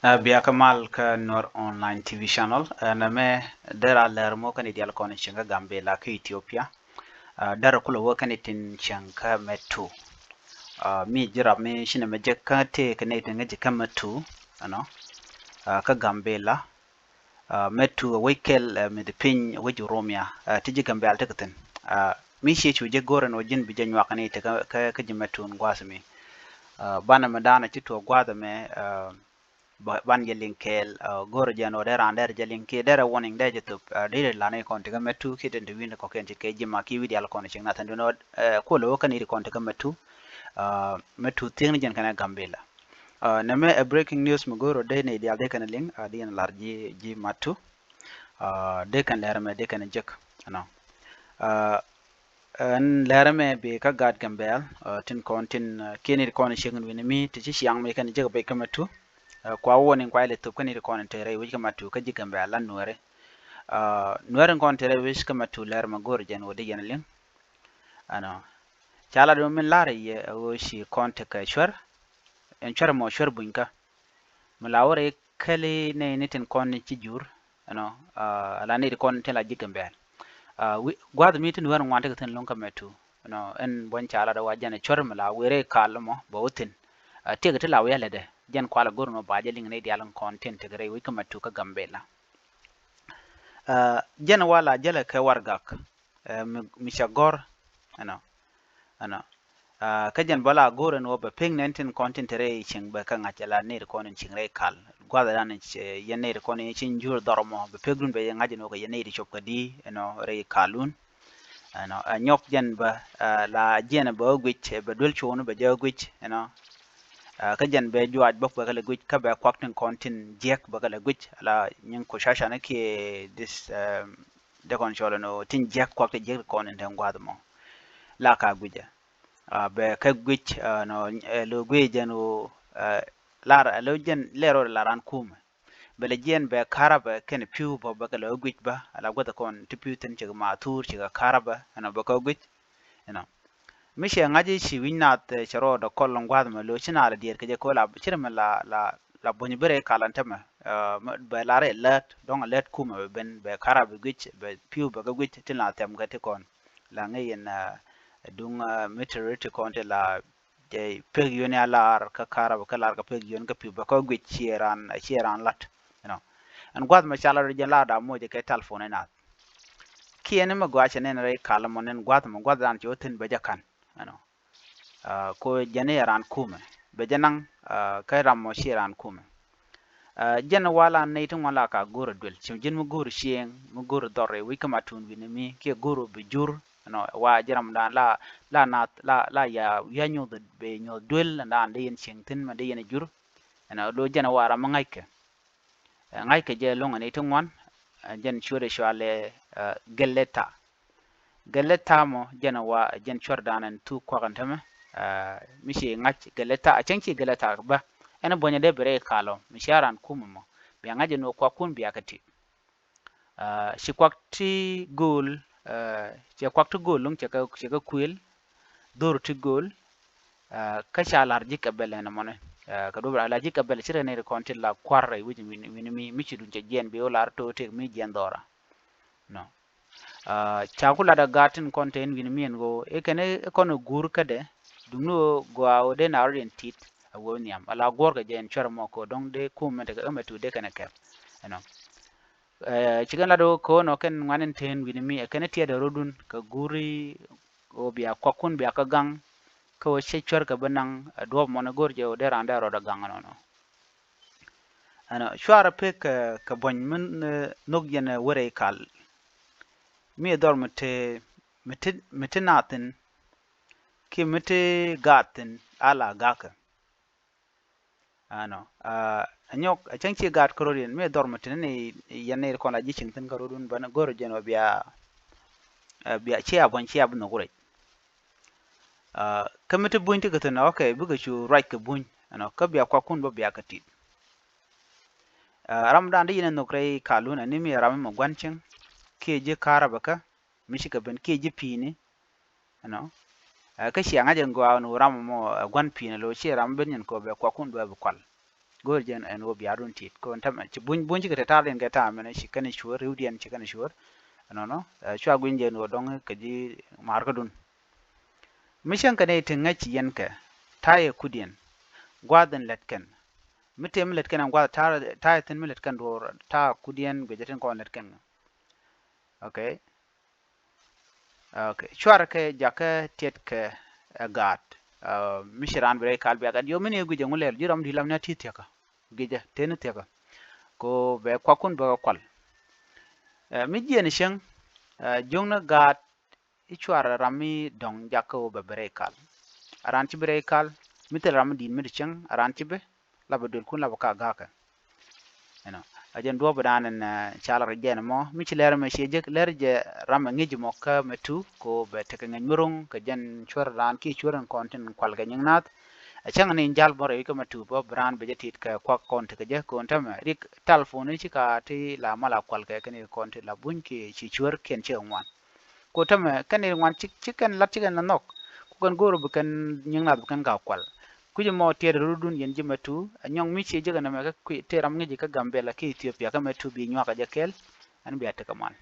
Biya Kamal ka Nur Online TV channel na me dara lar mo kan ideal kon chinga Gambe la ka Ethiopia dara kula wo kan itin chanka metu mi jira me shine me jekka te kan itin ngaji kan metu ano ka Gambe la metu wekel me de pin waju Romia tiji Gambe al takatin mi shi chu je goran wajin bi janwa kan ite ka ji metu ngwasmi bana madana chito gwada me ban jelin kel gor jano der ander jelin ke der warning de jetup dire lane kon tiga metu kiten de win ko ken ke jima ki widi al kon ching natan no ko lo kan iri kon tiga metu metu tin jen kana gambela na me a breaking news mo goro de ne dia de kan ling di en larji ji matu de kan der me de kan jek no en lerame be ka gad gambel tin kon tin kenir kon shingen wini mi ti chiang me kan jek be kamatu kwa woni kwa ile tup kanir kon tere wi kamatu ka jigambe ala nuere nuere kon tere wi kamatu ler ma gor jen wodi yen ling ano chala do min lare ye wo shi kon te ka chwar en chwar mo chwar bunka mulawre kale ne nitin kon ni ci jur ano ala ne kon te la jigambe gwad mi tin wer ngwante tin lon kametu no en bon chala da wajane chwar mala were kalmo bawtin tege te lawe lede jen kwala gorno baje ling ne dialan content te gare wi kamatu ka gambela jen wala jele ke wargak mi shagor ano ka jen bala gore no be ping nenten content re ching be ka ngachala ne ko nen ching re kal gwada dan yen ne ko ne chin jur dormo be pegrun be ngaje no ko yen ne chop ka di no re kalun ano nyok jen ba la jen ba gwich be dul chunu be je gwich ka jen be juaj bok ba kala gwich ka be kwakten content jek ba kala gwich la nyen ko shasha ne ke this de kon cholo no tin jek kwakte jek ko nen den gwada mo la ka gwija be ka gwich no lo gwije no lar lo jen lero laran kuma bele jen be karaba ken piu bo ba kala gwich ba ala gwada kon tipu ten che ma tur che karaba ana ba ka gwich mishe ngaji shi winnat charo do kollon gwada ma lo china ala dier ke je ko la chirma la boni bere kalanta ma be lare let don let kuma ben be karaba gwich be piu ba ka gwich tin la tem ga te kon la ngayen dung meteorite konte la de perione alar ka karaba ka lar ka perione ka piu ba ka gwich chieran lat an gwad ma chala re la da mo je ke telephone na kiene ma gwa chene re kala monen gwad ma gwad an jotin be jakan ko jene ran kume be janang ka ram mo shiran kume jen wala ne tun wala ka goro dul chim jin mu goro shieng mu goro dorre wi kama tun wi mi ke goro be jur wa jiram da la ya nyu de be nyu dul na de yen ching tin ma de yen jur lo jen wara ma ngaike je longa ne tun wan jen chure shwale geleta mo jen wa jen chordanan tu kwagantama mishi ngach geleta a chenchi geleta ba ena bonya de bere kalo misharan kummo bi ngaje no kwa kun bi akati shi kwakti gol che kwakti gol lung che ka kuil dur ti gol ka shalar jikabele na mone ka do ala jikabele sire ne konti la kwarre wiji mi ci dun je jen bi olar to te mi jen dora no chakula da gatin content win mi ngo e kene kono gur kade dumno go de na rin tit awoniam ala gorga jen charmo ko dong de kuma daga amatu de kana kep chigan la do ko no ken nganen ten win mi e kene tie da rodun ka guri o biya kwakun biya ka gang ko che chor ka banang do mo na gorje o de randa ro da gang no shwara pe ka bon mun nog yen wore kal mi dormete mitinatin ki miti gatin ala gaka anyok achanchi gat korodin me dormete ne yanne ko la jichin tin korodun bana goro jeno biya chia bon chia no gure kamiti bunti gatin okay buga chu right ka bun ka biya kwa kun bo biya kati ramdan de yin no kray kaluna ni mi ram mo gwanchin ke je karabaka mishika ben ke je pini ka shi ngaje ngwa no ram mo gwan pini lo shi ram ben ko be kwa kun do be kwal gorjen en wo biarun tit ko tam ci buñ ci kete talen ke ta mena ci kan shuwar riwdien ci kan shuwar no chwa gwinjen wo dong ke ji mar kadun mishan ka ne tinga ci yanka taye kudien gwadan letken mitem letken an gwada ta tin milet kan do ta kudien gwejetin ko letken okay chwar ke jaka tet ke gat mishiran bre kal be gad yo mene guje ngulel jiram dilam na tit yaka gije ten teka ko be kwakun be kwal mi jien sheng jongna gat ichwar rami dong jako be brekal aran ci brekal mitel ram din mi cheng aran ci be la be dul kun la ka gaka ajen do badan chala regen mo mi ci leer me sheje leer je ram ngeji mo ka metu ko be te ngen murung ka jen chwar ran ki chwaran kontin kwal ga ngat achang ni jal bore ko metu bo bran be jetit ka kwa kont ka je ko ntama rik telephone ci ka ti la mala kwal ka ni konti la bun ki ci chwar ken che ngwan ko tama kan ni ngwan ci kan lat ci kan nok ko kan goro bu kan ngat bu kan ga kwal kuje mo tere rudun yen jima tu nyong mi che jega na me ka te ram ngi ka gambela ki Ethiopia ka metu bi nywa ka jakel an bi ataka man